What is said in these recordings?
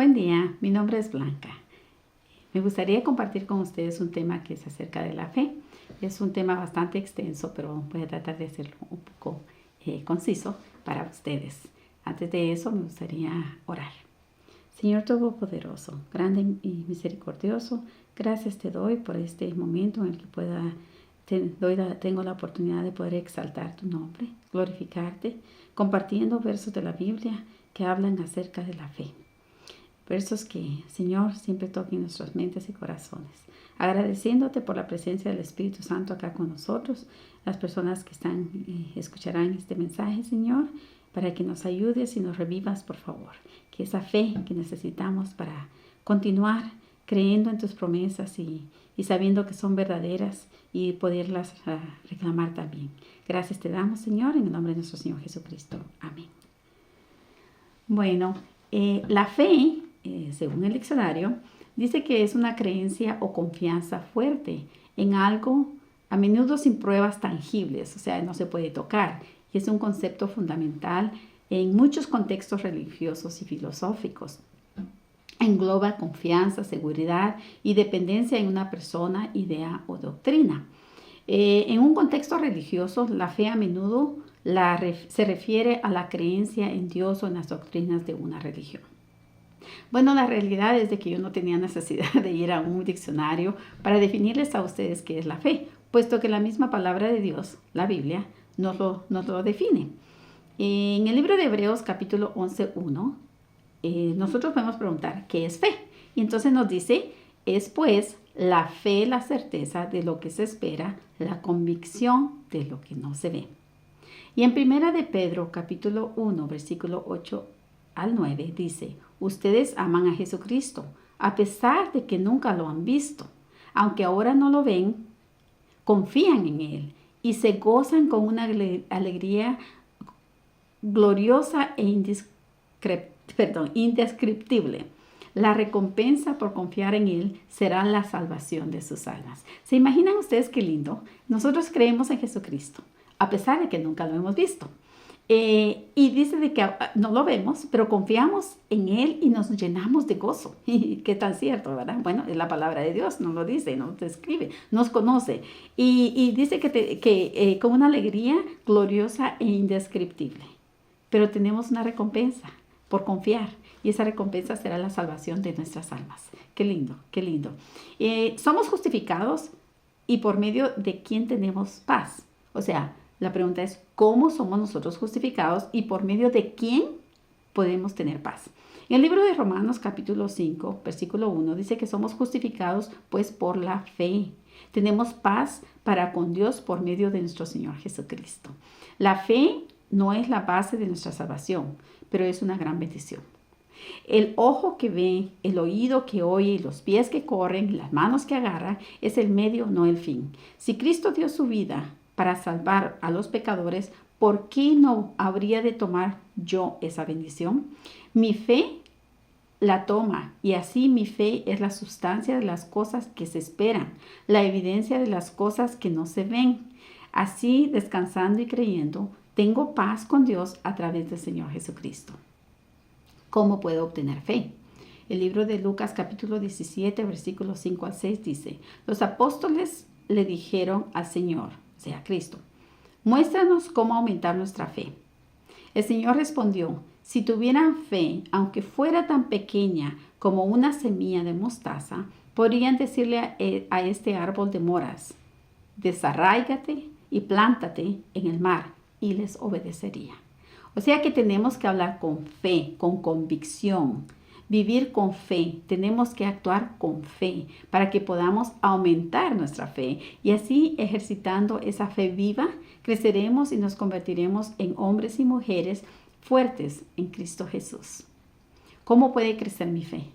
Buen día, mi nombre es Blanca. Me gustaría compartir con ustedes un tema que es acerca de la fe. Es un tema bastante extenso, pero voy a tratar de hacerlo un poco conciso para ustedes. Antes de eso, me gustaría orar. Señor Todopoderoso, grande y misericordioso, gracias te doy por este momento en el que tengo la oportunidad de poder exaltar tu nombre, glorificarte, compartiendo versos de la Biblia que hablan acerca de la fe. Versos que, Señor, siempre toquen nuestras mentes y corazones. Agradeciéndote por la presencia del Espíritu Santo acá con nosotros, las personas que escucharán este mensaje, Señor, para que nos ayudes y nos revivas, por favor. Que esa fe que necesitamos para continuar creyendo en tus promesas y sabiendo que son verdaderas y poderlas reclamar también. Gracias te damos, Señor, en el nombre de nuestro Señor Jesucristo. Amén. Bueno, la fe, según el diccionario, dice que es una creencia o confianza fuerte en algo, a menudo sin pruebas tangibles, o sea, no se puede tocar. Y es un concepto fundamental en muchos contextos religiosos y filosóficos. Engloba confianza, seguridad y dependencia en una persona, idea o doctrina. En un contexto religioso, la fe a menudo se refiere a la creencia en Dios o en las doctrinas de una religión. Bueno, la realidad es de que yo no tenía necesidad de ir a un diccionario para definirles a ustedes qué es la fe, puesto que la misma palabra de Dios, la Biblia, nos lo define. En el libro de Hebreos capítulo 11:1, nosotros podemos preguntar, ¿qué es fe? Y entonces nos dice, es pues la fe, la certeza de lo que se espera, la convicción de lo que no se ve. Y en primera de Pedro capítulo 1, versículo 8 al 9 dice, ustedes aman a Jesucristo, a pesar de que nunca lo han visto. Aunque ahora no lo ven, confían en Él y se gozan con una alegría gloriosa e indescriptible. La recompensa por confiar en Él será la salvación de sus almas. ¿Se imaginan ustedes qué lindo? Nosotros creemos en Jesucristo, a pesar de que nunca lo hemos visto. Y dice de que no lo vemos, pero confiamos en Él y nos llenamos de gozo. Qué tan cierto, ¿verdad? Bueno, es la palabra de Dios, nos lo dice, nos describe, nos conoce. Y dice que con una alegría gloriosa e indescriptible. Pero tenemos una recompensa por confiar. Y esa recompensa será la salvación de nuestras almas. Qué lindo, qué lindo. Somos justificados y por medio de quién tenemos paz. O sea, la pregunta es, ¿cómo somos nosotros justificados y por medio de quién podemos tener paz? En el libro de Romanos capítulo 5, versículo 1, dice que somos justificados pues por la fe. Tenemos paz para con Dios por medio de nuestro Señor Jesucristo. La fe no es la base de nuestra salvación, pero es una gran bendición. El ojo que ve, el oído que oye, los pies que corren, las manos que agarran, es el medio, no el fin. Si Cristo dio su vida para salvar a los pecadores, ¿por qué no habría de tomar yo esa bendición? Mi fe la toma y así mi fe es la sustancia de las cosas que se esperan, la evidencia de las cosas que no se ven. Así, descansando y creyendo, tengo paz con Dios a través del Señor Jesucristo. ¿Cómo puedo obtener fe? El libro de Lucas capítulo 17, versículos 5 al 6 dice, los apóstoles le dijeron al Señor, o sea, Cristo, muéstranos cómo aumentar nuestra fe. El Señor respondió, si tuvieran fe, aunque fuera tan pequeña como una semilla de mostaza, podrían decirle a este árbol de moras, desarráigate y plántate en el mar, y les obedecería. O sea que tenemos que hablar con fe, con convicción, vivir con fe. Tenemos que actuar con fe para que podamos aumentar nuestra fe. Y así, ejercitando esa fe viva, creceremos y nos convertiremos en hombres y mujeres fuertes en Cristo Jesús. ¿Cómo puede crecer mi fe?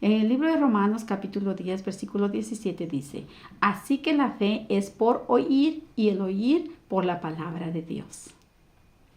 En el libro de Romanos capítulo 10, versículo 17 dice, así que la fe es por oír y el oír por la palabra de Dios.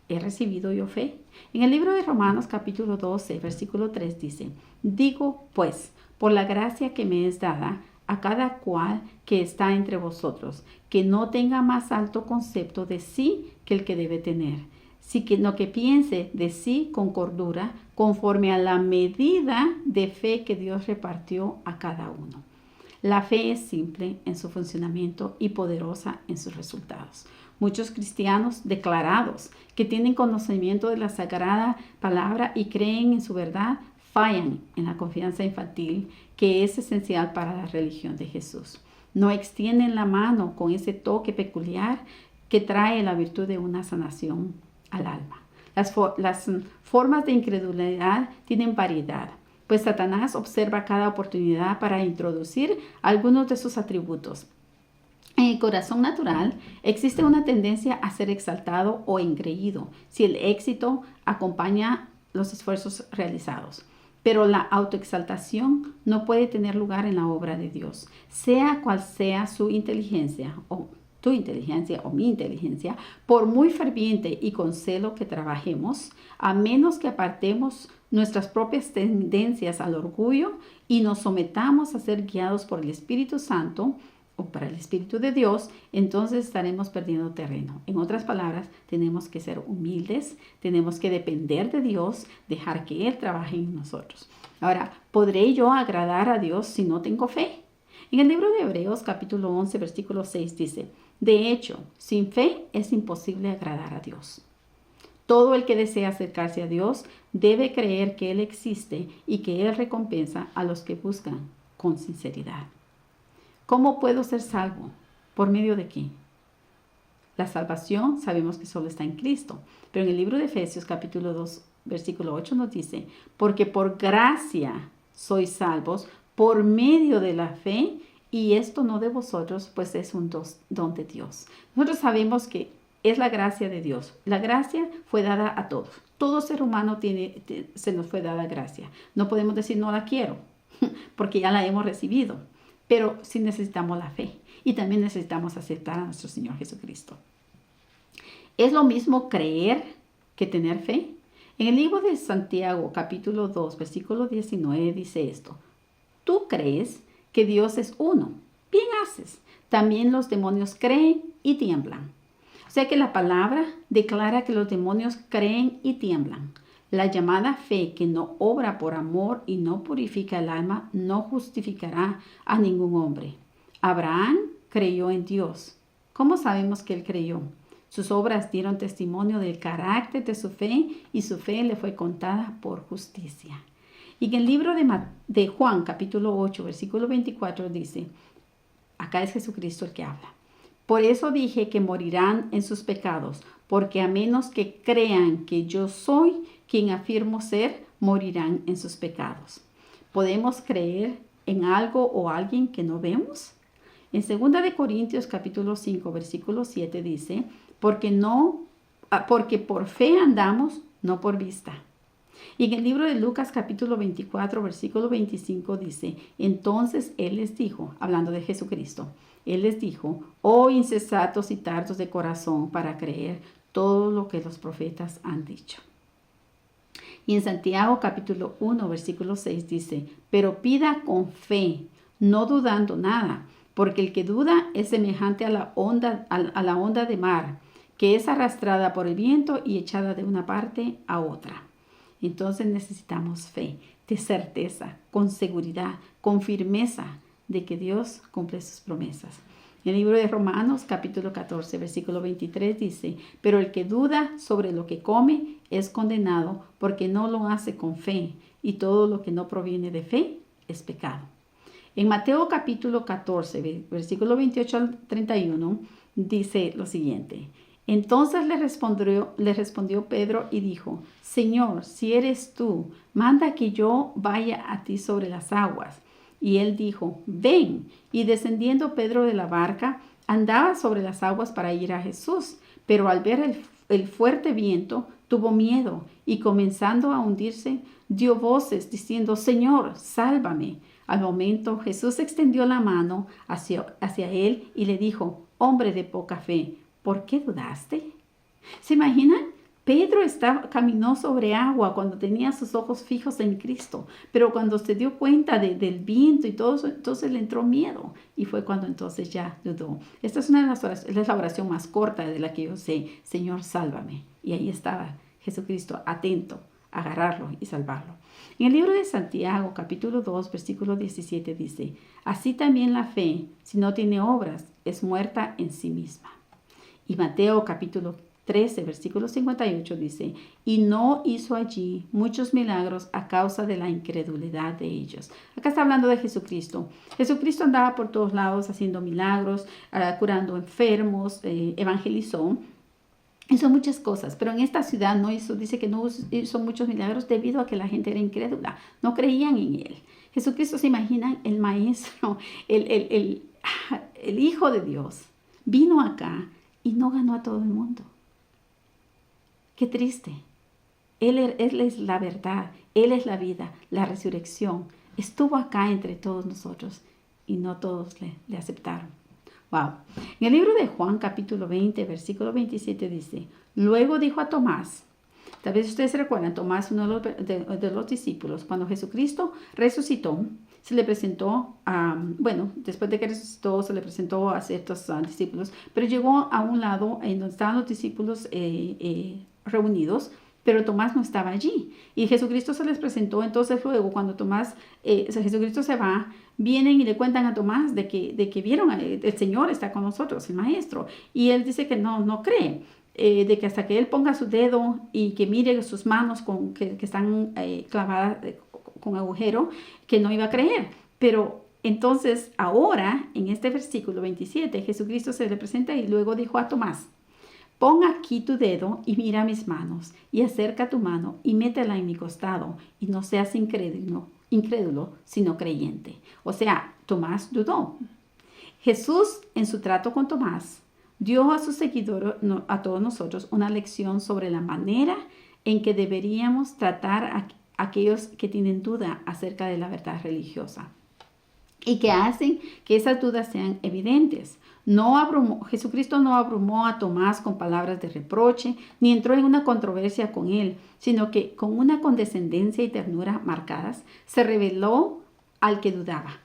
¿He recibido yo fe? En el libro de Romanos capítulo 12, versículo 3 dice, digo pues, por la gracia que me es dada, a cada cual que está entre vosotros, que no tenga más alto concepto de sí que el que debe tener, sino que piense de sí con cordura, conforme a la medida de fe que Dios repartió a cada uno. La fe es simple en su funcionamiento y poderosa en sus resultados. Muchos cristianos declarados que tienen conocimiento de la sagrada palabra y creen en su verdad, fallan en la confianza infantil que es esencial para la religión de Jesús. No extienden la mano con ese toque peculiar que trae la virtud de una sanación al alma. Las formas de incredulidad tienen variedad, pues Satanás observa cada oportunidad para introducir algunos de sus atributos. En el corazón natural existe una tendencia a ser exaltado o engreído si el éxito acompaña los esfuerzos realizados. Pero la autoexaltación no puede tener lugar en la obra de Dios, sea cual sea su inteligencia o tu inteligencia o mi inteligencia, por muy ferviente y con celo que trabajemos, a menos que apartemos nuestras propias tendencias al orgullo y nos sometamos a ser guiados por el Espíritu Santo o para el Espíritu de Dios, entonces estaremos perdiendo terreno. En otras palabras, tenemos que ser humildes, tenemos que depender de Dios, dejar que Él trabaje en nosotros. Ahora, ¿podré yo agradar a Dios si no tengo fe? En el libro de Hebreos, capítulo 11, versículo 6 dice, de hecho, sin fe es imposible agradar a Dios. Todo el que desea acercarse a Dios debe creer que Él existe y que Él recompensa a los que buscan con sinceridad. ¿Cómo puedo ser salvo? ¿Por medio de qué? La salvación sabemos que solo está en Cristo, pero en el libro de Efesios capítulo 2, versículo 8 nos dice, porque por gracia sois salvos por medio de la fe, y esto no de vosotros, pues es un don de Dios. Nosotros sabemos que es la gracia de Dios. La gracia fue dada a todos. Todo ser humano se nos fue dada gracia. No podemos decir no la quiero, porque ya la hemos recibido. Pero sí necesitamos la fe y también necesitamos aceptar a nuestro Señor Jesucristo. ¿Es lo mismo creer que tener fe? En el libro de Santiago, capítulo 2, versículo 19, dice esto. Tú crees que Dios es uno. Bien haces. También los demonios creen y tiemblan. O sea que la palabra declara que los demonios creen y tiemblan. La llamada fe que no obra por amor y no purifica el alma no justificará a ningún hombre. Abraham creyó en Dios. ¿Cómo sabemos que él creyó? Sus obras dieron testimonio del carácter de su fe y su fe le fue contada por justicia. Y en el libro de Juan, capítulo 8, versículo 24 dice, acá es Jesucristo el que habla. Por eso dije que morirán en sus pecados, porque a menos que crean que yo soy quien afirmo ser, morirán en sus pecados. ¿Podemos creer en algo o alguien que no vemos? En 2 de Corintios capítulo 5, versículo 7 dice, porque por fe andamos, no por vista. Y en el libro de Lucas capítulo 24, versículo 25 dice, entonces Él les dijo, hablando de Jesucristo, Él les dijo, oh insensatos y tardos de corazón para creer todo lo que los profetas han dicho. Y en Santiago capítulo 1, versículo 6 dice, pero pida con fe, no dudando nada, porque el que duda es semejante a la onda de mar, que es arrastrada por el viento y echada de una parte a otra. Entonces necesitamos fe, de certeza, con seguridad, con firmeza de que Dios cumple sus promesas. En el libro de Romanos, capítulo 14, versículo 23 dice, pero el que duda sobre lo que come es condenado porque no lo hace con fe, y todo lo que no proviene de fe es pecado. En Mateo capítulo 14, versículo 28 al 31, dice lo siguiente. Entonces le respondió Pedro y dijo, Señor, si eres tú, manda que yo vaya a ti sobre las aguas. Y él dijo, ven. Y descendiendo Pedro de la barca, andaba sobre las aguas para ir a Jesús. Pero al ver el fuerte viento, tuvo miedo y comenzando a hundirse, dio voces diciendo, Señor, sálvame. Al momento Jesús extendió la mano hacia él y le dijo, hombre de poca fe, ¿por qué dudaste? ¿Se imaginan? Pedro caminó sobre agua cuando tenía sus ojos fijos en Cristo, pero cuando se dio cuenta del viento y todo eso, entonces le entró miedo y fue cuando entonces ya dudó. Esta es una de las oraciones, es la oración más corta de la que yo sé, Señor, sálvame. Y ahí estaba Jesucristo atento a agarrarlo y salvarlo. En el libro de Santiago, capítulo 2, versículo 17 dice, así también la fe, si no tiene obras, es muerta en sí misma. Y Mateo capítulo 13, versículo 58 dice, y no hizo allí muchos milagros a causa de la incredulidad de ellos. Acá está hablando de Jesucristo. Jesucristo andaba por todos lados haciendo milagros, curando enfermos, evangelizó. Hizo muchas cosas, pero en esta ciudad no hizo, dice que no hizo muchos milagros debido a que la gente era incrédula, no creían en él. Jesucristo, se imaginan, el maestro, el Hijo de Dios, vino acá y no ganó a todo el mundo. Qué triste. Él es la verdad, Él es la vida, la resurrección. Estuvo acá entre todos nosotros y no todos le aceptaron. Wow. En el libro de Juan, capítulo 20, versículo 27 dice, luego dijo a Tomás, tal vez ustedes se recuerdan, Tomás, uno de los discípulos, cuando Jesucristo resucitó, se le presentó después de que resucitó, se le presentó a ciertos discípulos, pero llegó a un lado en donde estaban los discípulos reunidos, pero Tomás no estaba allí. Y Jesucristo se les presentó. Entonces luego cuando Jesucristo se va, vienen y le cuentan a Tomás de que vieron, el Señor está con nosotros, el Maestro. Y él dice que no cree, de que hasta que él ponga su dedo y que mire sus manos que están clavadas con agujero, que no iba a creer. Pero entonces ahora, en este versículo 27, Jesucristo se le presenta y luego dijo a Tomás, pon aquí tu dedo y mira mis manos, y acerca tu mano y métela en mi costado, y no seas incrédulo, sino creyente. O sea, Tomás dudó. Jesús, en su trato con Tomás, dio a sus seguidores, a todos nosotros, una lección sobre la manera en que deberíamos tratar a aquellos que tienen duda acerca de la verdad religiosa y que hacen que esas dudas sean evidentes. Jesucristo no abrumó a Tomás con palabras de reproche, ni entró en una controversia con él, sino que con una condescendencia y ternura marcadas, se reveló al que dudaba.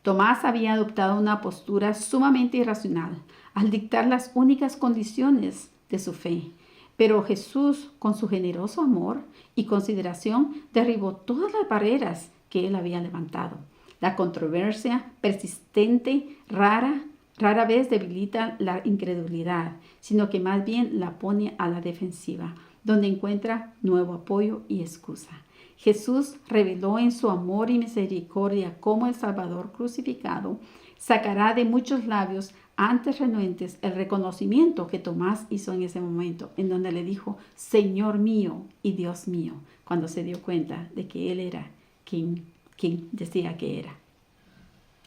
Tomás había adoptado una postura sumamente irracional al dictar las únicas condiciones de su fe. Pero Jesús, con su generoso amor y consideración, derribó todas las barreras que él había levantado. La controversia persistente, rara vez debilita la incredulidad, sino que más bien la pone a la defensiva, donde encuentra nuevo apoyo y excusa. Jesús reveló en su amor y misericordia cómo el Salvador crucificado sacará de muchos labios antes renuentes el reconocimiento que Tomás hizo en ese momento, en donde le dijo, Señor mío y Dios mío, cuando se dio cuenta de que Él era quien decía que era.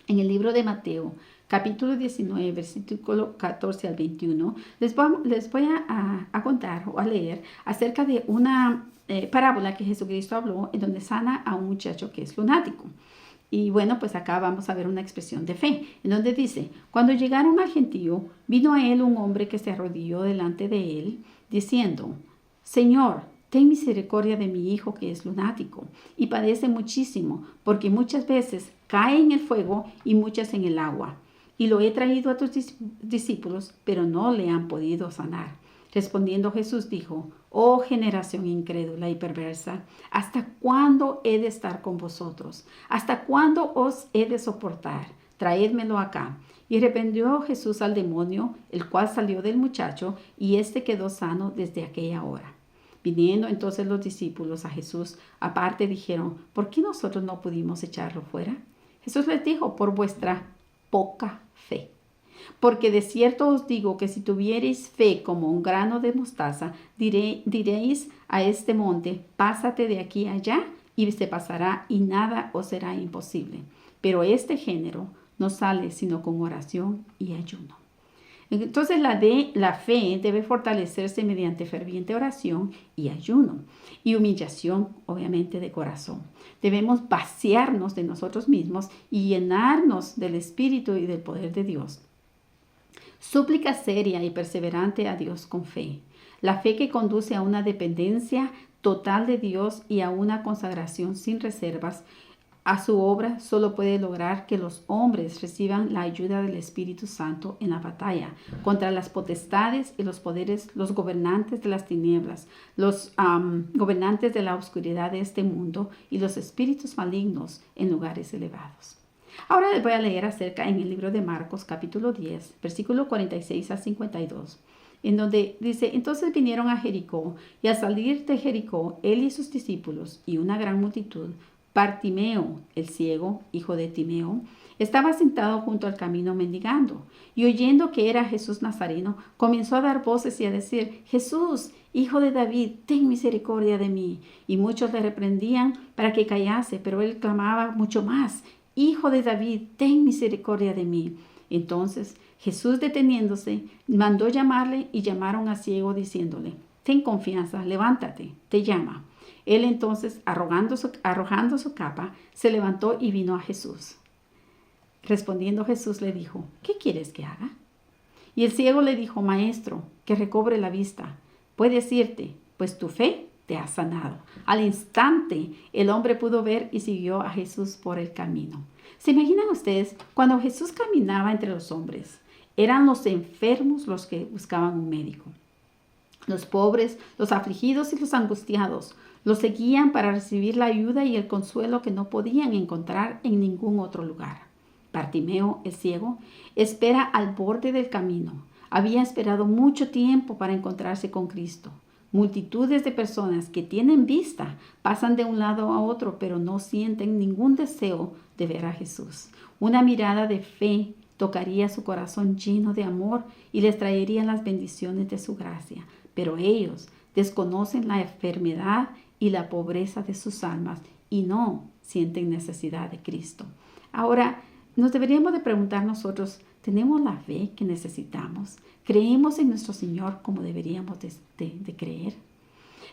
En el libro de Mateo, capítulo 19, versículo 14 al 21, les voy a contar o a leer acerca de una parábola que Jesucristo habló en donde sana a un muchacho que es lunático. Y bueno, pues acá vamos a ver una expresión de fe, en donde dice, cuando llegaron al gentío, vino a él un hombre que se arrodilló delante de él, diciendo, Señor, ten misericordia de mi hijo que es lunático y padece muchísimo, porque muchas veces cae en el fuego y muchas en el agua. Y lo he traído a tus discípulos, pero no le han podido sanar. Respondiendo Jesús dijo, oh generación incrédula y perversa, ¿hasta cuándo he de estar con vosotros? ¿Hasta cuándo os he de soportar? Traédmelo acá. Y reprendió Jesús al demonio, el cual salió del muchacho, y éste quedó sano desde aquella hora. Viniendo entonces los discípulos a Jesús, aparte dijeron, ¿por qué nosotros no pudimos echarlo fuera? Jesús les dijo, por vuestra poca fe. Porque de cierto os digo que si tuviereis fe como un grano de mostaza, diréis a este monte, pásate de aquí allá, y se pasará, y nada os será imposible. Pero este género no sale sino con oración y ayuno. Entonces la fe debe fortalecerse mediante ferviente oración y ayuno y humillación, obviamente, de corazón. Debemos vaciarnos de nosotros mismos y llenarnos del Espíritu y del poder de Dios. Súplica seria y perseverante a Dios con fe. La fe que conduce a una dependencia total de Dios y a una consagración sin reservas a su obra solo puede lograr que los hombres reciban la ayuda del Espíritu Santo en la batalla contra las potestades y los poderes, los gobernantes de las tinieblas, los gobernantes de la oscuridad de este mundo y los espíritus malignos en lugares elevados. Ahora les voy a leer acerca en el libro de Marcos, capítulo 10, versículo 46 a 52. En donde dice, entonces vinieron a Jericó, y al salir de Jericó, él y sus discípulos y una gran multitud, Bartimeo, el ciego, hijo de Timeo, estaba sentado junto al camino mendigando, y oyendo que era Jesús Nazareno, comenzó a dar voces y a decir, Jesús, hijo de David, ten misericordia de mí. Y muchos le reprendían para que callase, pero él clamaba mucho más, Hijo de David, ten misericordia de mí. Entonces Jesús, deteniéndose, mandó llamarle, y llamaron al ciego diciéndole, ten confianza, levántate, te llama. Él entonces, arrojando su capa, se levantó y vino a Jesús. Respondiendo Jesús le dijo, ¿qué quieres que haga? Y el ciego le dijo, Maestro, que recobre la vista. Puedes irte, pues tu fe te ha sanado. Al instante el hombre pudo ver y siguió a Jesús por el camino. ¿Se imaginan ustedes cuando Jesús caminaba entre los hombres? Eran los enfermos los que buscaban un médico. Los pobres, los afligidos y los angustiados los seguían para recibir la ayuda y el consuelo que no podían encontrar en ningún otro lugar. Bartimeo, el ciego, espera al borde del camino. Había esperado mucho tiempo para encontrarse con Cristo. Multitudes de personas que tienen vista pasan de un lado a otro, pero no sienten ningún deseo de ver a Jesús. Una mirada de fe tocaría su corazón lleno de amor y les traería las bendiciones de su gracia. Pero ellos desconocen la enfermedad y la pobreza de sus almas y no sienten necesidad de Cristo. Ahora, nos deberíamos de preguntar nosotros, ¿tenemos la fe que necesitamos? ¿Creemos en nuestro Señor como deberíamos de creer?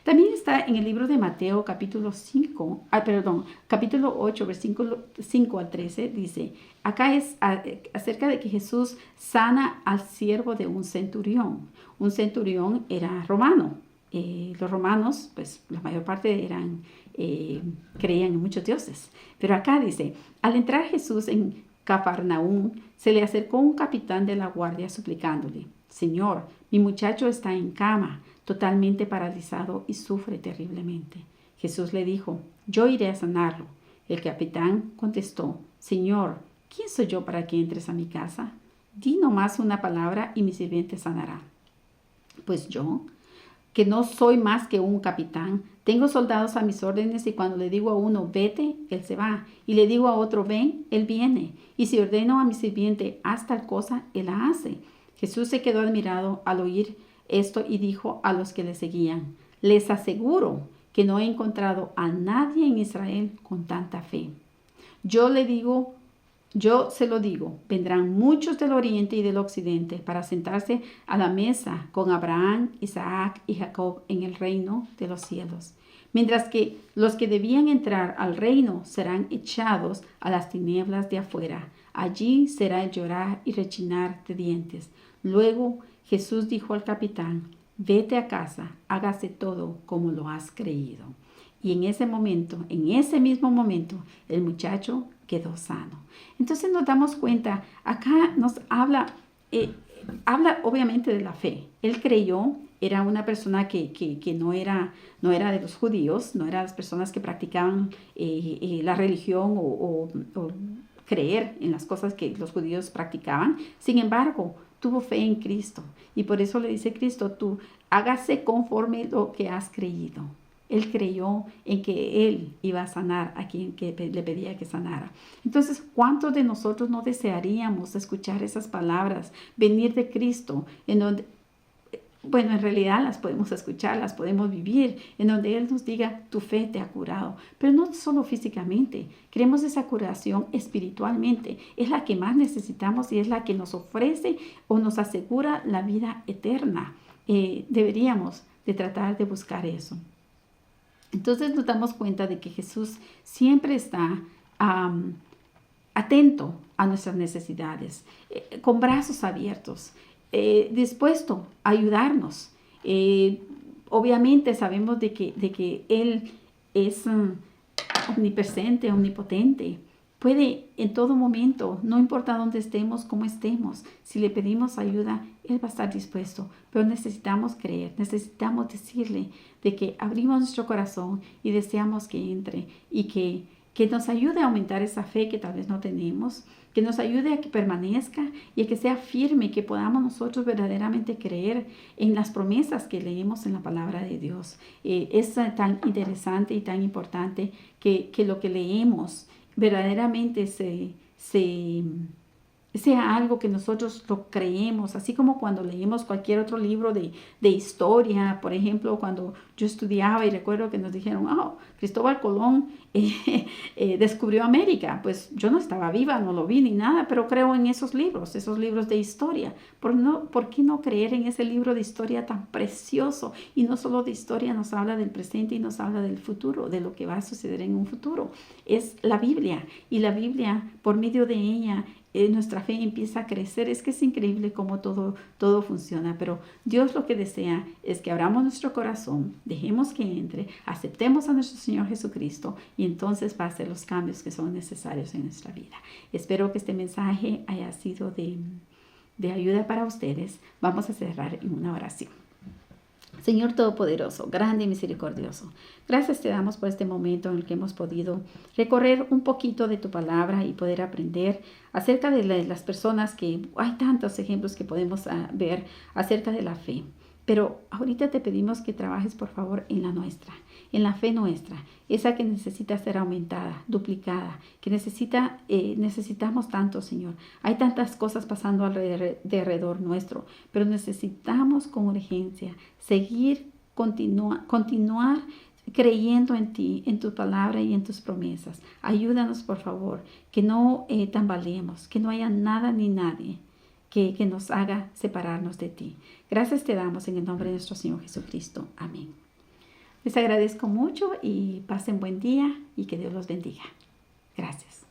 También está en el libro de Mateo, capítulo 8, versículo 5 al 13, dice, acá es acerca de que Jesús sana al siervo de un centurión. Un centurión era romano. Los romanos, pues la mayor parte creían en muchos dioses. Pero acá dice, al entrar Jesús en Cafarnaúm, se le acercó un capitán de la guardia suplicándole, Señor, mi muchacho está en cama, totalmente paralizado y sufre terriblemente. Jesús le dijo, yo iré a sanarlo. El capitán contestó, Señor, ¿quién soy yo para que entres a mi casa? Di nomás una palabra y mi sirviente sanará. Pues yo, que no soy más que un capitán, tengo soldados a mis órdenes y cuando le digo a uno, vete, él se va. Y le digo a otro, ven, él viene. Y si ordeno a mi sirviente, haz tal cosa, él la hace. Jesús se quedó admirado al oír esto y dijo a los que le seguían, les aseguro que no he encontrado a nadie en Israel con tanta fe. Yo se lo digo, vendrán muchos del oriente y del occidente para sentarse a la mesa con Abraham, Isaac y Jacob en el reino de los cielos. Mientras que los que debían entrar al reino serán echados a las tinieblas de afuera. Allí será el llorar y rechinar de dientes. Luego Jesús dijo al capitán, vete a casa, hágase todo como lo has creído. Y en ese mismo momento, el muchacho quedó sano. Entonces nos damos cuenta, acá nos habla obviamente de la fe. Él creyó, era una persona que no era de los judíos, no era de las personas que practicaban la religión o creer en las cosas que los judíos practicaban. Sin embargo, tuvo fe en Cristo. Y por eso le dice Cristo, tú hágase conforme lo que has creído. Él creyó en que Él iba a sanar a quien le pedía que sanara. Entonces, ¿cuántos de nosotros no desearíamos escuchar esas palabras, venir de Cristo, en donde, bueno, en realidad las podemos escuchar, las podemos vivir, en donde Él nos diga, tu fe te ha curado, pero no solo físicamente, queremos esa curación espiritualmente, es la que más necesitamos y es la que nos ofrece o nos asegura la vida eterna. Deberíamos de tratar de buscar eso. Entonces nos damos cuenta de que Jesús siempre está atento a nuestras necesidades, con brazos abiertos, dispuesto a ayudarnos. Obviamente sabemos de que Él es omnipresente, omnipotente. Puede en todo momento, no importa dónde estemos, cómo estemos, si le pedimos ayuda, Él va a estar dispuesto. Pero necesitamos creer, necesitamos decirle de que abrimos nuestro corazón y deseamos que entre y que nos ayude a aumentar esa fe que tal vez no tenemos, que nos ayude a que permanezca y a que sea firme, que podamos nosotros verdaderamente creer en las promesas que leemos en la palabra de Dios. Es tan interesante y tan importante que lo que leemos verdaderamente sea algo que nosotros lo creemos, así como cuando leemos cualquier otro libro de historia. Por ejemplo, cuando yo estudiaba y recuerdo que nos dijeron, oh, Cristóbal Colón descubrió América. Pues yo no estaba viva, no lo vi ni nada, pero creo en esos libros de historia. ¿Por qué no creer en ese libro de historia tan precioso? Y no solo de historia, nos habla del presente y nos habla del futuro, de lo que va a suceder en un futuro. Es la Biblia, y la Biblia, por medio de ella, nuestra fe empieza a crecer. Es que es increíble cómo todo funciona, pero Dios lo que desea es que abramos nuestro corazón, dejemos que entre, aceptemos a nuestro Señor Jesucristo, y entonces va a hacer los cambios que son necesarios en nuestra vida. Espero que este mensaje haya sido de ayuda para ustedes. Vamos a cerrar en una oración. Señor Todopoderoso, grande y misericordioso, gracias te damos por este momento en el que hemos podido recorrer un poquito de tu palabra y poder aprender acerca de las personas, que hay tantos ejemplos que podemos ver acerca de la fe. Pero ahorita te pedimos que trabajes, por favor, en la nuestra, en la fe nuestra, esa que necesita ser aumentada, duplicada, que necesitamos tanto, Señor. Hay tantas cosas pasando alrededor nuestro, pero necesitamos con urgencia continuar creyendo en ti, en tu palabra y en tus promesas. Ayúdanos, por favor, que no tambaleemos, que no haya nada ni nadie que nos haga separarnos de ti. Gracias te damos en el nombre de nuestro Señor Jesucristo. Amén. Les agradezco mucho y pasen buen día y que Dios los bendiga. Gracias.